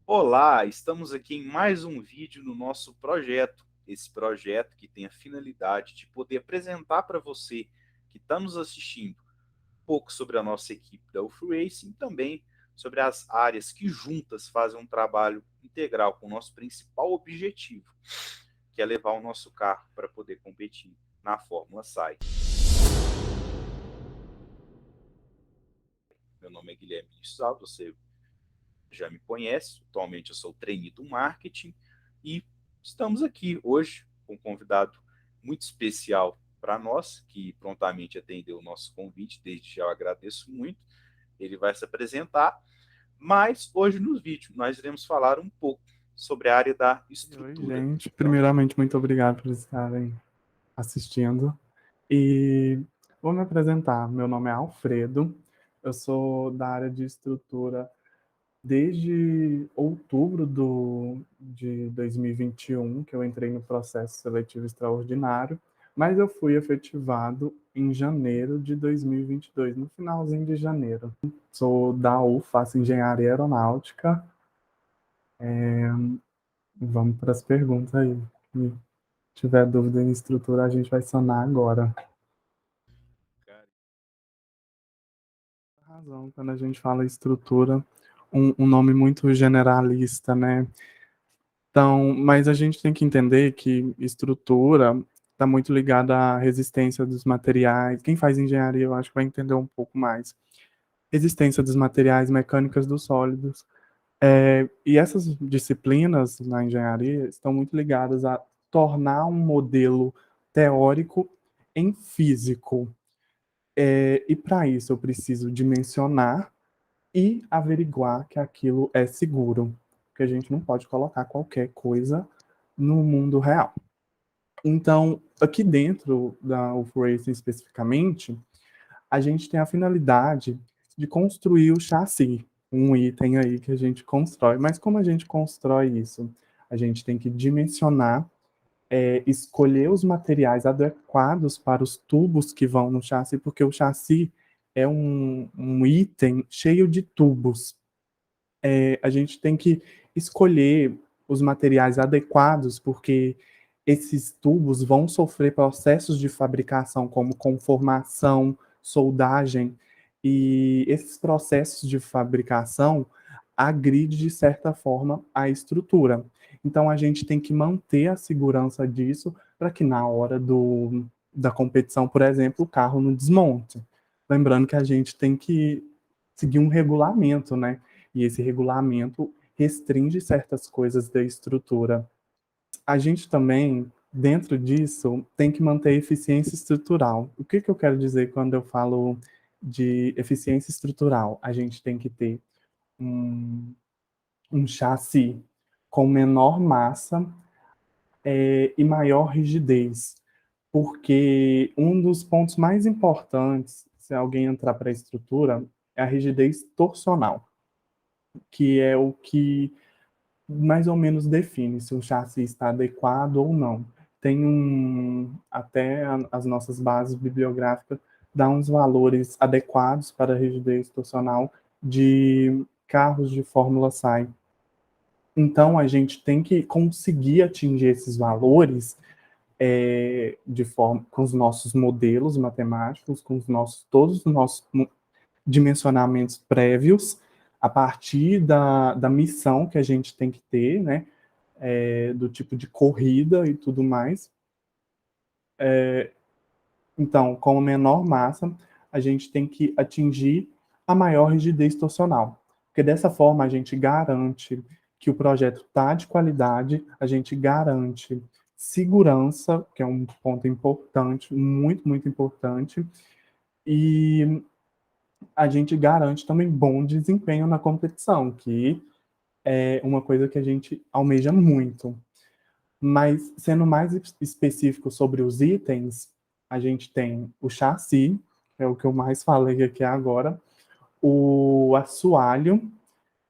Olá, estamos aqui em mais um vídeo no nosso projeto. Esse projeto que tem a finalidade de poder apresentar para você que está nos assistindo um pouco sobre a nossa equipe da UFO Racing e também sobre as áreas que juntas fazem um trabalho integral com o nosso principal objetivo, que é levar o nosso carro para poder competir na Fórmula SAI. Meu nome é Guilherme Lissal, você já me conhece, atualmente eu sou trainee do marketing e estamos aqui hoje com um convidado muito especial para nós, que prontamente atendeu o nosso convite, desde já eu agradeço muito. Ele vai se apresentar, mas hoje no vídeo nós iremos falar um pouco sobre a área da Oi, estrutura. gente. Então, Primeiramente, muito obrigado por estarem assistindo. E vou me apresentar. Meu nome é Alfredo. Eu sou da área de estrutura desde outubro de 2021, que eu entrei no processo seletivo extraordinário, mas eu fui efetivado em janeiro de 2022, no finalzinho de janeiro. Sou da UF, faço engenharia aeronáutica. Vamos para as perguntas aí. Se tiver dúvida em estrutura, a gente vai sanar agora. cara, Razão, quando a gente fala estrutura, um nome muito generalista, né? Então, mas a gente tem que entender que estrutura está muito ligada à resistência dos materiais. Quem faz engenharia, eu acho que vai entender um pouco mais. Resistência dos materiais, mecânicas dos sólidos. E essas disciplinas na engenharia estão muito ligadas a tornar um modelo teórico em físico. E para isso eu preciso dimensionar e averiguar que aquilo é seguro, porque a gente não pode colocar qualquer coisa no mundo real. Então, aqui dentro da UFO Racing especificamente, a gente tem a finalidade de construir o chassi, um item aí que a gente constrói. Mas como a gente constrói isso? A gente tem que dimensionar, escolher os materiais adequados para os tubos que vão no chassi, porque o chassi é um item cheio de tubos. A gente tem que escolher os materiais adequados, porque esses tubos vão sofrer processos de fabricação, como conformação, soldagem, e esses processos de fabricação agridem, de certa forma, a estrutura. Então, a gente tem que manter a segurança disso para que na hora da competição, por exemplo, o carro não desmonte. Lembrando que a gente tem que seguir um regulamento, né? E esse regulamento restringe certas coisas da estrutura. A gente também, dentro disso, tem que manter a eficiência estrutural. O que eu quero dizer quando eu falo de eficiência estrutural? A gente tem que ter um, um chassi com menor massa, e maior rigidez, porque um dos pontos mais importantes, se alguém entrar para a estrutura, é a rigidez torsional, que é o que mais ou menos define se o chassi está adequado ou não. Tem até as nossas bases bibliográficas dão uns valores adequados para a rigidez torsional de carros de Fórmula SAI. Então, a gente tem que conseguir atingir esses valores, de forma com os nossos modelos matemáticos, com todos os nossos dimensionamentos prévios, a partir da missão que a gente tem que ter, né? Do tipo de corrida e tudo mais. Então, com a menor massa, a gente tem que atingir a maior rigidez torsional, porque dessa forma a gente garante que o projeto está de qualidade, a gente garante segurança, que é um ponto importante, muito, muito importante, e a gente garante também bom desempenho na competição, que é uma coisa que a gente almeja muito. Mas, sendo mais específico sobre os itens, a gente tem o chassi, que é o que eu mais falei aqui agora, o assoalho,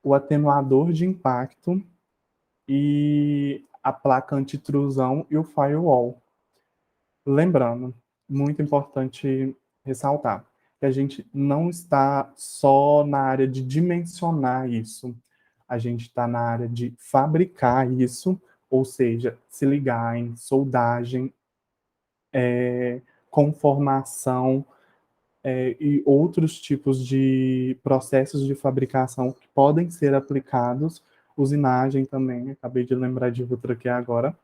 o atenuador de impacto e a placa antitrusão e o firewall. Lembrando, muito importante ressaltar, que a gente não está só na área de dimensionar isso. a gente está na área de fabricar isso, ou seja, se ligar em soldagem, conformação, e outros tipos de processos de fabricação que podem ser aplicados, usinagem também, acabei de lembrar de outra aqui agora,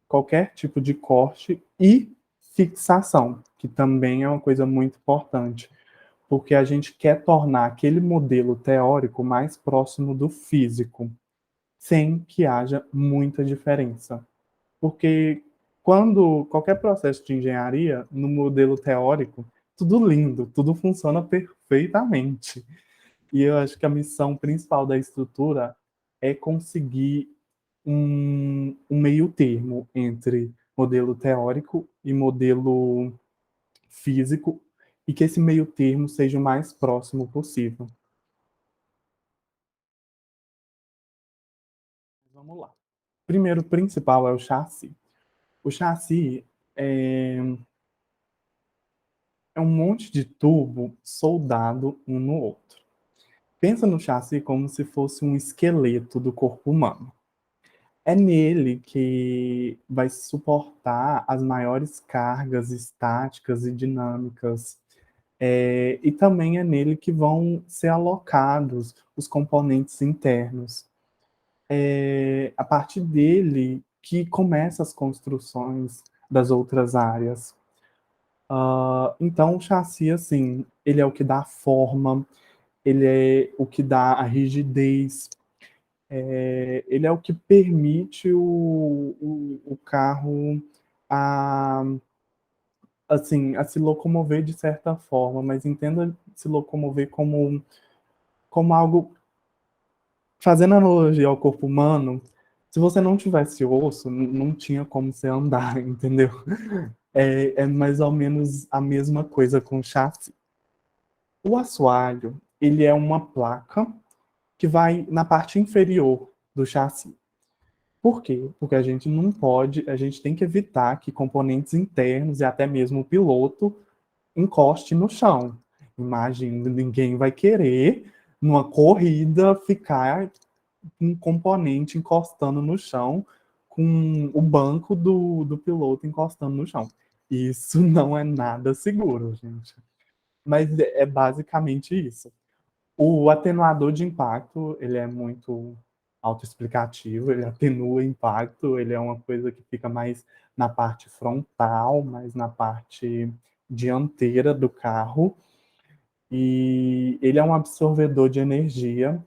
qualquer tipo de corte e fixação, que também é uma coisa muito importante, porque a gente quer tornar aquele modelo teórico mais próximo do físico, sem que haja muita diferença. Porque quando qualquer processo de engenharia, no modelo teórico, tudo lindo, tudo funciona perfeitamente. E eu acho que a missão principal da estrutura é conseguir um meio termo entre modelo teórico e modelo físico, e que esse meio termo seja o mais próximo possível. Vamos lá. Primeiro principal é o chassi. O chassi é um monte de tubo soldado um no outro. Pensa no chassi como se fosse um esqueleto do corpo humano. É nele que vai suportar as maiores cargas estáticas e dinâmicas. E também é nele que vão ser alocados os componentes internos. A partir dele que começam as construções das outras áreas. Então, o chassi, assim, ele é o que dá forma, ele é o que dá a rigidez, ele é o que permite o carro a, assim, a se locomover de certa forma, mas entenda se locomover como algo, fazendo analogia ao corpo humano, se você não tivesse osso, não tinha como você andar, entendeu? É mais ou menos a mesma coisa com o chassi. O assoalho, ele é uma placa que vai na parte inferior do chassi. Por quê? Porque a gente não pode, a gente tem que evitar que componentes internos e até mesmo o piloto encoste no chão. Imagina, ninguém vai querer, numa corrida, ficar um componente encostando no chão, com o banco do piloto encostando no chão. Isso não é nada seguro, gente. Mas é basicamente isso. O atenuador de impacto, ele é muito autoexplicativo, ele atenua impacto, ele é uma coisa que fica mais na parte frontal, mais na parte dianteira do carro, e ele é um absorvedor de energia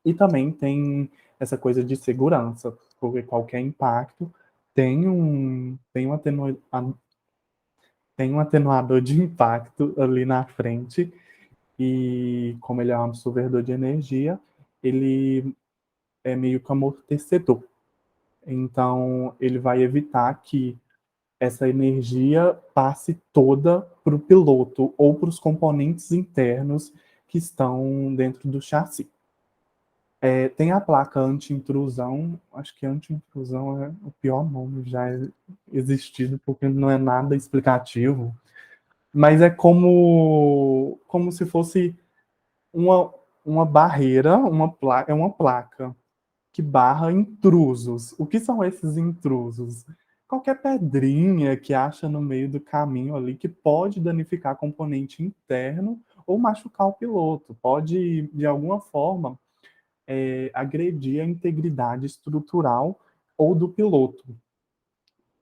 e também tem essa coisa de segurança, porque qualquer impacto tem um atenuador de impacto ali na frente, e como ele é um absorvedor de energia, ele é meio que amortecedor. Então, ele vai evitar que essa energia passe toda para o piloto ou para os componentes internos que estão dentro do chassi. Tem a placa anti-intrusão, acho que anti-intrusão é o pior nome já existido, porque não é nada explicativo, mas é como se fosse uma barreira, é uma placa que barra intrusos. O que são esses intrusos? Qualquer pedrinha que acha no meio do caminho ali que pode danificar componente interno ou machucar o piloto, pode, de alguma forma, agredir a integridade estrutural ou do piloto.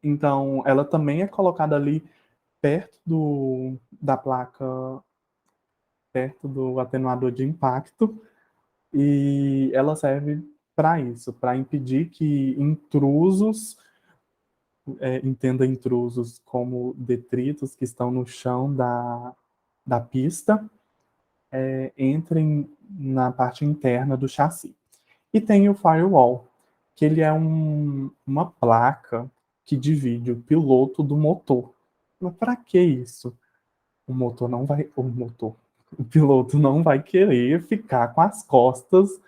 Então, ela também é colocada ali perto da placa, perto do atenuador de impacto, e ela serve para isso, para impedir que intrusos, entenda intrusos como detritos que estão no chão da pista, entrem na parte interna do chassi. E tem o firewall, que ele é uma placa que divide o piloto do motor. Mas para que isso? O piloto não vai querer ficar com as costas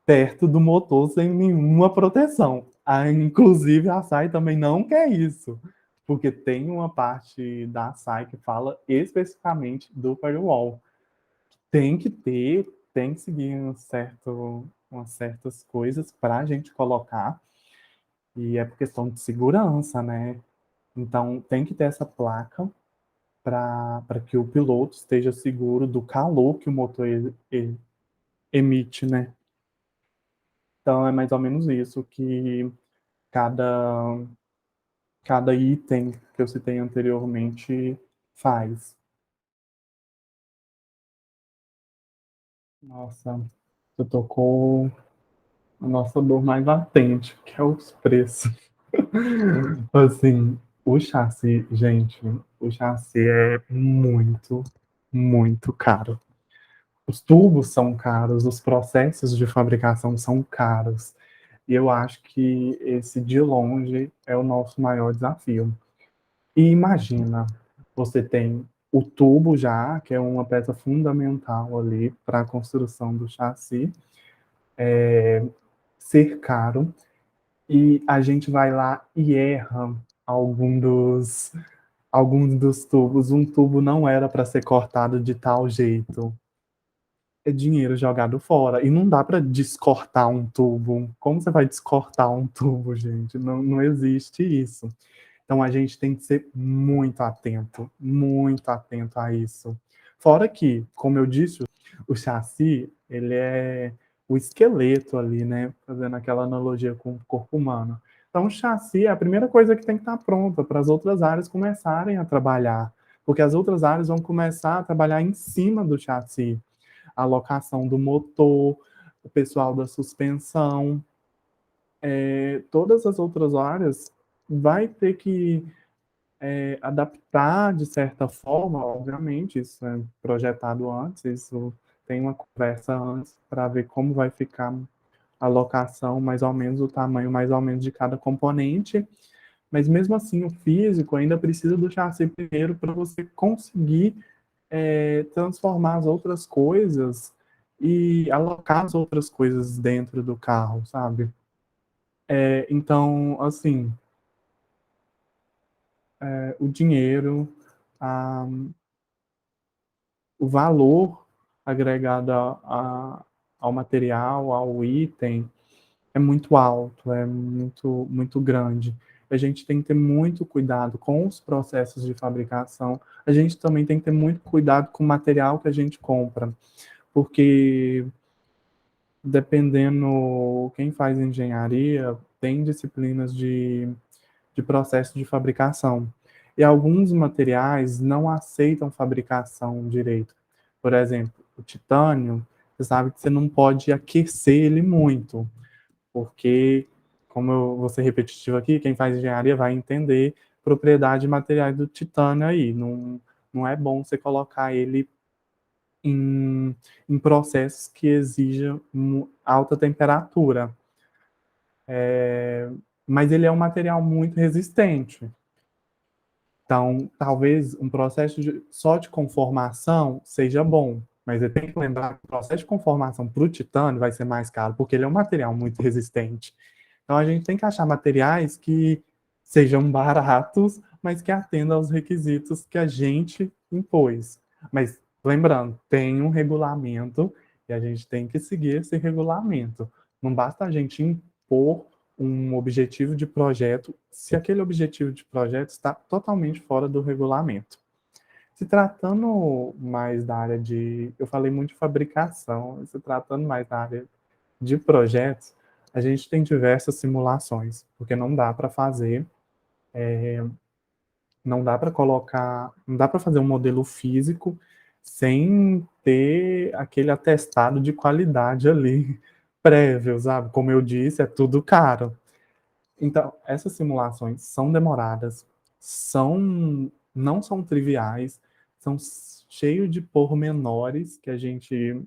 perto do motor sem nenhuma proteção. Inclusive, a SAI também não quer isso, porque tem uma parte da SAI que fala especificamente do firewall. Tem que ter tem que seguir umas certas coisas para a gente colocar, e é por questão de segurança, né? Então, tem que ter essa placa para que o piloto esteja seguro do calor que o motor emite, né? Então, é mais ou menos isso que cada, cada item que eu citei anteriormente faz. Nossa, você tocou a nossa dor mais latente, que é os preços. Assim, o chassi, gente, o chassi é muito, muito caro. Os tubos são caros, os processos de fabricação são caros. E eu acho que esse, de longe, é o nosso maior desafio. E imagina, você tem o tubo já, que é uma peça fundamental ali para a construção do chassi, ser caro, e a gente vai lá e erra algum dos, alguns dos tubos. Um tubo não era para ser cortado de tal jeito. É dinheiro jogado fora. E não dá para descortar um tubo. Como você vai descortar um tubo, gente? Não, não existe isso. Então a gente tem que ser muito atento a isso. Fora que, como eu disse, o chassi, ele é o esqueleto ali, né? Fazendo aquela analogia com o corpo humano. Então o chassi é a primeira coisa que tem que estar pronta para as outras áreas começarem a trabalhar. Porque as outras áreas vão começar a trabalhar em cima do chassi. A alocação do motor, o pessoal da suspensão, todas as outras áreas vai ter que adaptar de certa forma, obviamente, isso é projetado antes, isso tem uma conversa antes para ver como vai ficar a locação, mais ou menos o tamanho mais ou menos de cada componente, mas mesmo assim o físico ainda precisa do chassi primeiro para você conseguir transformar as outras coisas e alocar as outras coisas dentro do carro, sabe? Então, assim, o dinheiro, a, o valor agregado ao material, ao item, é muito alto, é muito, muito grande. A gente tem que ter muito cuidado com os processos de fabricação. A gente também tem que ter muito cuidado com o material que a gente compra, porque dependendo quem faz engenharia, tem disciplinas de processo de fabricação. E alguns materiais não aceitam fabricação direito. Por exemplo, o titânio, você sabe que você não pode aquecer ele muito, porque, como eu vou ser repetitivo aqui, quem faz engenharia vai entender propriedade de materiais do titânio aí. Não, não é bom você colocar ele em processos que exijam alta temperatura. Mas ele é um material muito resistente. Então, talvez um processo só de conformação seja bom, mas você tem que lembrar que o processo de conformação para o titânio vai ser mais caro, porque ele é um material muito resistente. Então, a gente tem que achar materiais que sejam baratos, mas que atendam aos requisitos que a gente impôs. Mas, lembrando, tem um regulamento e a gente tem que seguir esse regulamento. Não basta a gente impor um objetivo de projeto se aquele objetivo de projeto está totalmente fora do regulamento. Se tratando mais da área de... Eu falei muito de fabricação, se tratando mais da área de projetos, a gente tem diversas simulações, porque não dá para fazer, não dá para colocar, não dá para fazer um modelo físico sem ter aquele atestado de qualidade ali prévio, sabe? Como eu disse, é tudo caro. Então, essas simulações são demoradas, não são triviais, são cheios de pormenores que a gente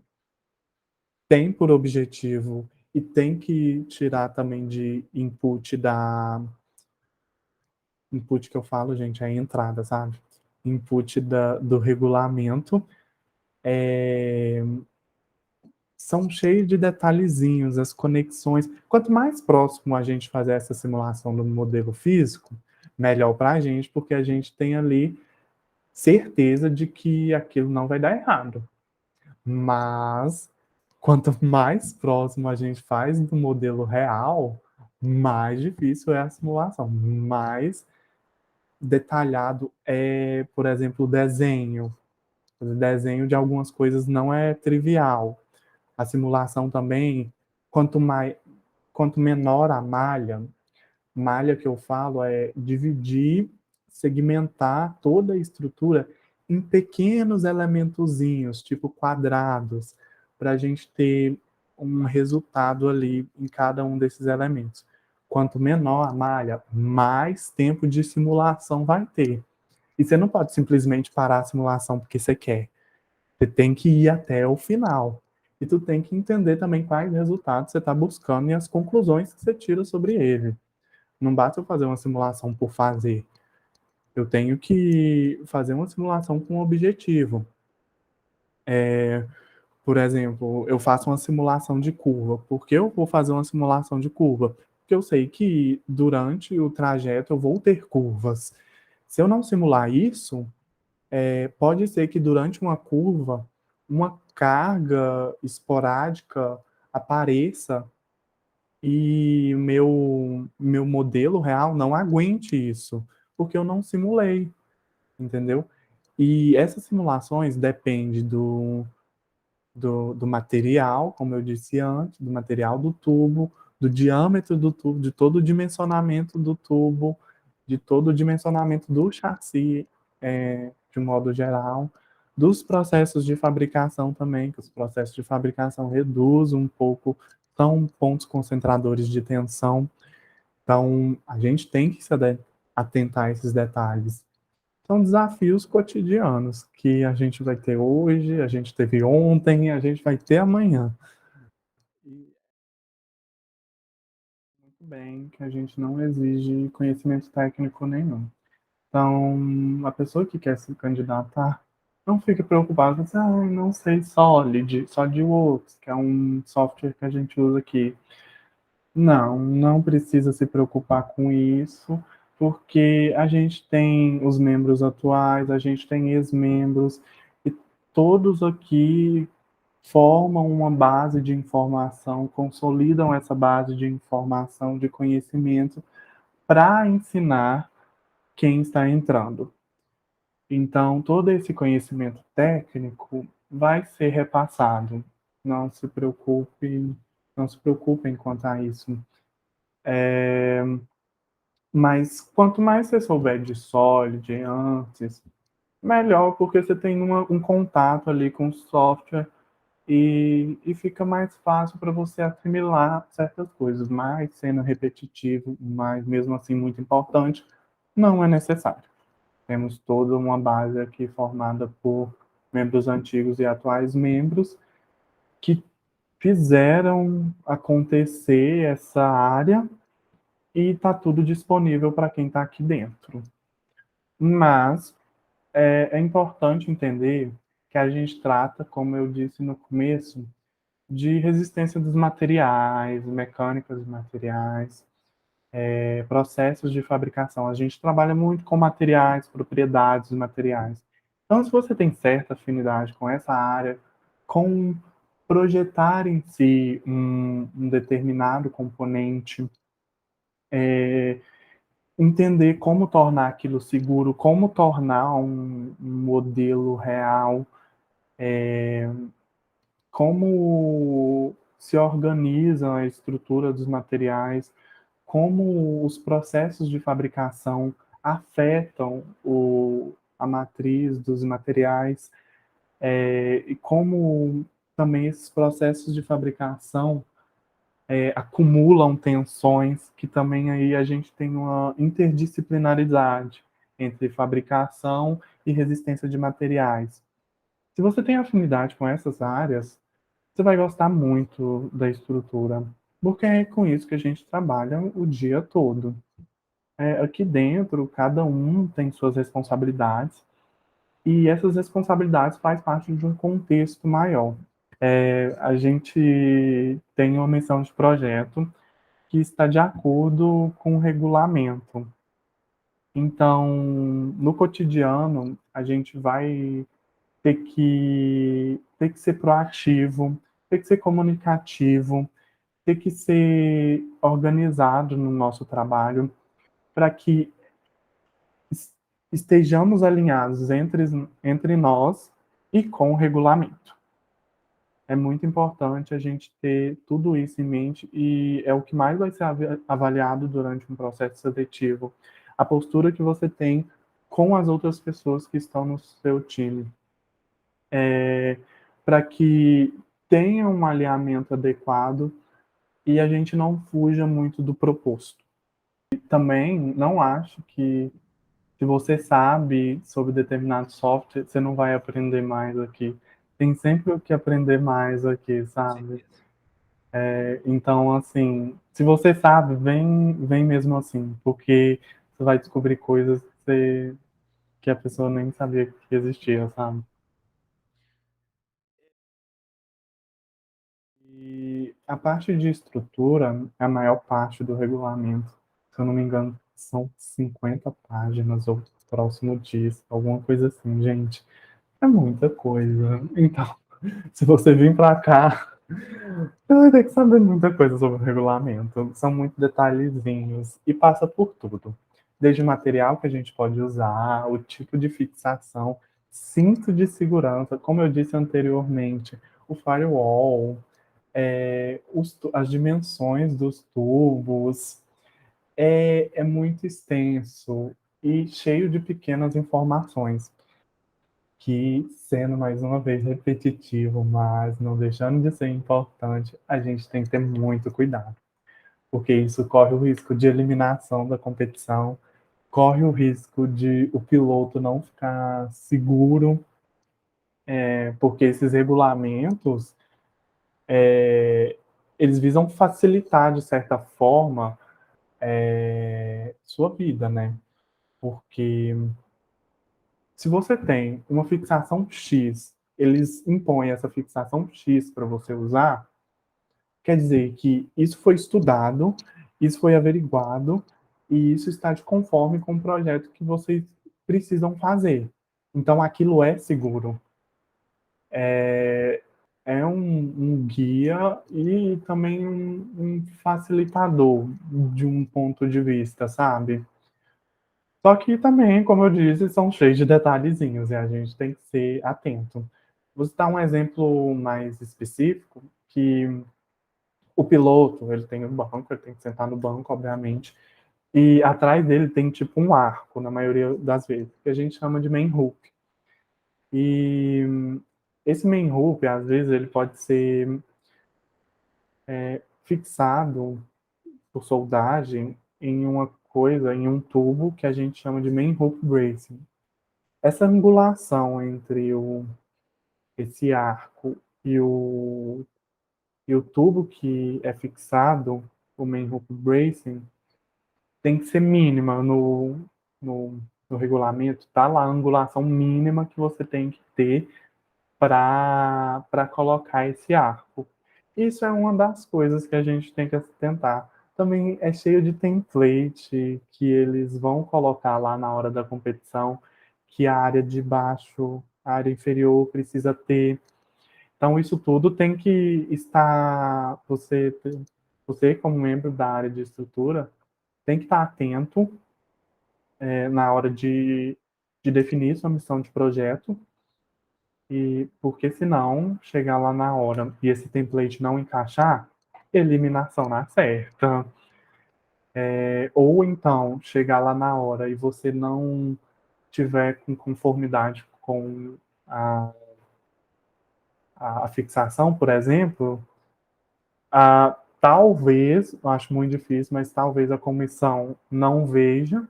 tem por objetivo e tem que tirar também de input que eu falo, gente, é entrada, sabe? Input do regulamento. São cheios de detalhezinhos, as conexões. Quanto mais próximo a gente fazer essa simulação do modelo físico, melhor para a gente, porque a gente tem ali certeza de que aquilo não vai dar errado. Mas quanto mais próximo a gente faz do modelo real, mais difícil é a simulação, mais detalhado é, por exemplo, o desenho. O desenho de algumas coisas não é trivial. A simulação também, quanto mais, quanto menor a malha, malha que eu falo é dividir, segmentar toda a estrutura em pequenos elementozinhos, tipo quadrados, para a gente ter um resultado ali em cada um desses elementos. Quanto menor a malha, mais tempo de simulação vai ter. E você não pode simplesmente parar a simulação porque você quer. Você tem que ir até o final. E tu tem que entender também quais resultados você está buscando e as conclusões que você tira sobre ele. Não basta eu fazer uma simulação por fazer. Eu tenho que fazer uma simulação com um objetivo. Por exemplo, eu faço uma simulação de curva. Por que eu vou fazer uma simulação de curva? Porque eu sei que durante o trajeto eu vou ter curvas. Se eu não simular isso, pode ser que durante uma curva, uma carga esporádica apareça e meu modelo real não aguente isso, porque eu não simulei, entendeu? E essas simulações dependem do material, como eu disse antes, do material do tubo, do diâmetro do tubo, de todo o dimensionamento do tubo, de todo o dimensionamento do chassi, de um modo geral, dos processos de fabricação também, que os processos de fabricação reduzem um pouco, são pontos concentradores de tensão. Então, a gente tem que se atentar a esses detalhes. São desafios cotidianos que a gente vai ter hoje, a gente teve ontem, a gente vai ter amanhã. E muito bem que a gente não exige conhecimento técnico nenhum. Então, a pessoa que quer se candidatar, não fique preocupada, assim, ah, não sei SolidWorks, que é um software que a gente usa aqui. Não, não precisa se preocupar com isso, porque a gente tem os membros atuais, a gente tem ex-membros, e todos aqui formam uma base de informação, consolidam essa base de informação, de conhecimento, para ensinar quem está entrando. Então, todo esse conhecimento técnico vai ser repassado. Não se preocupe, não se preocupem quanto a isso. Mas quanto mais você souber de Solid antes, melhor, porque você tem um contato ali com o software e fica mais fácil para você assimilar certas coisas, mas sendo repetitivo, mas mesmo assim muito importante, não é necessário. Temos toda uma base aqui formada por membros antigos e atuais membros que fizeram acontecer essa área e está tudo disponível para quem está aqui dentro. Mas é importante entender que a gente trata, como eu disse no começo, de resistência dos materiais, mecânica dos materiais, processos de fabricação. A gente trabalha muito com materiais, propriedades dos materiais. Então, se você tem certa afinidade com essa área, com projetar em si um determinado componente, entender como tornar aquilo seguro, como tornar um modelo real, como se organiza a estrutura dos materiais, como os processos de fabricação afetam a matriz dos materiais, e como também esses processos de fabricação acumulam tensões, que também aí a gente tem uma interdisciplinaridade entre fabricação e resistência de materiais. Se você tem afinidade com essas áreas, você vai gostar muito da estrutura, porque é com isso que a gente trabalha o dia todo. Aqui dentro, cada um tem suas responsabilidades, e essas responsabilidades fazem parte de um contexto maior. A gente tem uma missão de projeto que está de acordo com o regulamento. Então, no cotidiano, a gente vai ter que ser proativo, tem que ser comunicativo, tem que ser organizado no nosso trabalho, para que estejamos alinhados entre nós e com o regulamento. É muito importante a gente ter tudo isso em mente e é o que mais vai ser avaliado durante um processo seletivo. A postura que você tem com as outras pessoas que estão no seu time. Para que tenha um alinhamento adequado e a gente não fuja muito do proposto. E também não acho que se você sabe sobre determinado software, você não vai aprender mais aqui. Tem sempre o que aprender mais aqui, Com sabe? certeza. Então, assim, se você sabe, vem mesmo assim, porque você vai descobrir coisas que a pessoa nem sabia que existia, sabe? E a parte de estrutura é a maior parte do regulamento. Se eu não me engano, são 50 páginas ou próximo disso, alguma coisa assim, gente. É muita coisa. Então, se você vir para cá, você vai ter que saber muita coisa sobre o regulamento. São muitos detalhezinhos e passa por tudo. Desde o material que a gente pode usar, o tipo de fixação, cinto de segurança, como eu disse anteriormente, o firewall, as dimensões dos tubos. É muito extenso e cheio de pequenas informações que, sendo mais uma vez repetitivo, mas não deixando de ser importante, a gente tem que ter muito cuidado, porque isso corre o risco de eliminação da competição, corre o risco de o piloto não ficar seguro, porque esses regulamentos, eles visam facilitar, de certa forma, sua vida, né? Porque se você tem uma fixação X, eles impõem essa fixação X para você usar, quer dizer que isso foi estudado, isso foi averiguado e isso está de conforme com o projeto que vocês precisam fazer. Então aquilo é seguro. É um guia e também um facilitador de um ponto de vista, sabe? Só que também, como eu disse, são cheios de detalhezinhos e a gente tem que ser atento. Vou citar um exemplo mais específico, que o piloto, ele tem um banco, ele tem que sentar no banco, obviamente, e atrás dele tem tipo um arco, na maioria das vezes, que a gente chama de main hook. E esse main hook, às vezes, ele pode ser fixado por soldagem em uma coisa, em um tubo que a gente chama de main hook bracing. Essa angulação entre esse arco e o tubo que é fixado, o main hook bracing, tem que ser mínima no, no regulamento, tá lá a angulação mínima que você tem que ter para colocar esse arco. Isso é uma das coisas que a gente tem que atentar. Também é cheio de template que eles vão colocar lá na hora da competição, que a área de baixo, a área inferior precisa ter. Então, isso tudo tem que estar. Você como membro da área de estrutura, tem que estar atento na hora de definir sua missão de projeto, e porque senão, chegar lá na hora e esse template não encaixar, eliminação na certa. Ou então, chegar lá na hora e você não tiver com conformidade com a, a fixação, por exemplo, talvez, eu acho muito difícil, mas talvez a comissão não veja,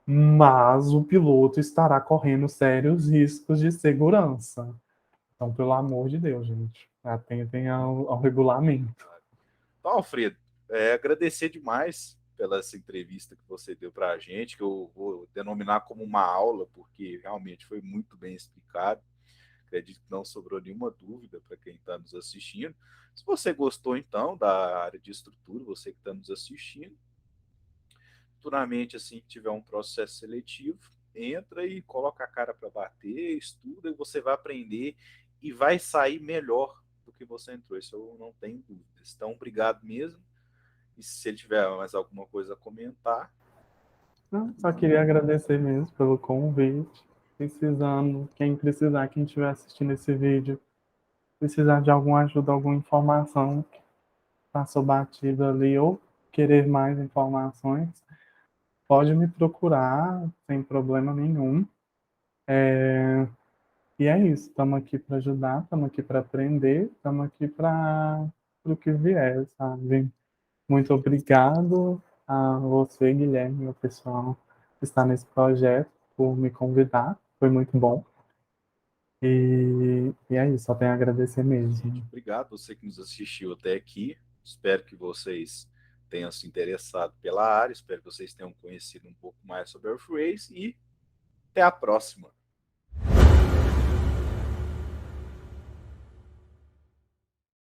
mas o piloto estará correndo sérios riscos de segurança. Então, pelo amor de Deus, gente, atentem ao regulamento. Então, Alfredo, agradecer demais pela essa entrevista que você deu para a gente, que eu vou denominar como uma aula, porque realmente foi muito bem explicado. Acredito que não sobrou nenhuma dúvida para quem está nos assistindo. Se você gostou, então, da área de estrutura, você que está nos assistindo, futuramente, assim que tiver um processo seletivo, entra e coloca a cara para bater, estuda e você vai aprender e vai sair melhor do que você entrou, isso eu não tenho dúvidas. Então, obrigado mesmo. E se ele tiver mais alguma coisa a comentar. Não, só queria agradecer mesmo pelo convite. Precisando, quem precisar, quem estiver assistindo esse vídeo, precisar de alguma ajuda, alguma informação que passou batido ali, ou querer mais informações, pode me procurar, sem problema nenhum. E é isso, estamos aqui para ajudar, estamos aqui para aprender, estamos aqui para o que vier, sabe? Muito obrigado a você, Guilherme, e o pessoal que está nesse projeto, por me convidar, foi muito bom. E é isso, só tenho a agradecer Gente, mesmo. obrigado você que nos assistiu até aqui. Espero que vocês tenham se interessado pela área, espero que vocês tenham conhecido um pouco mais sobre a Earthrace e até a próxima.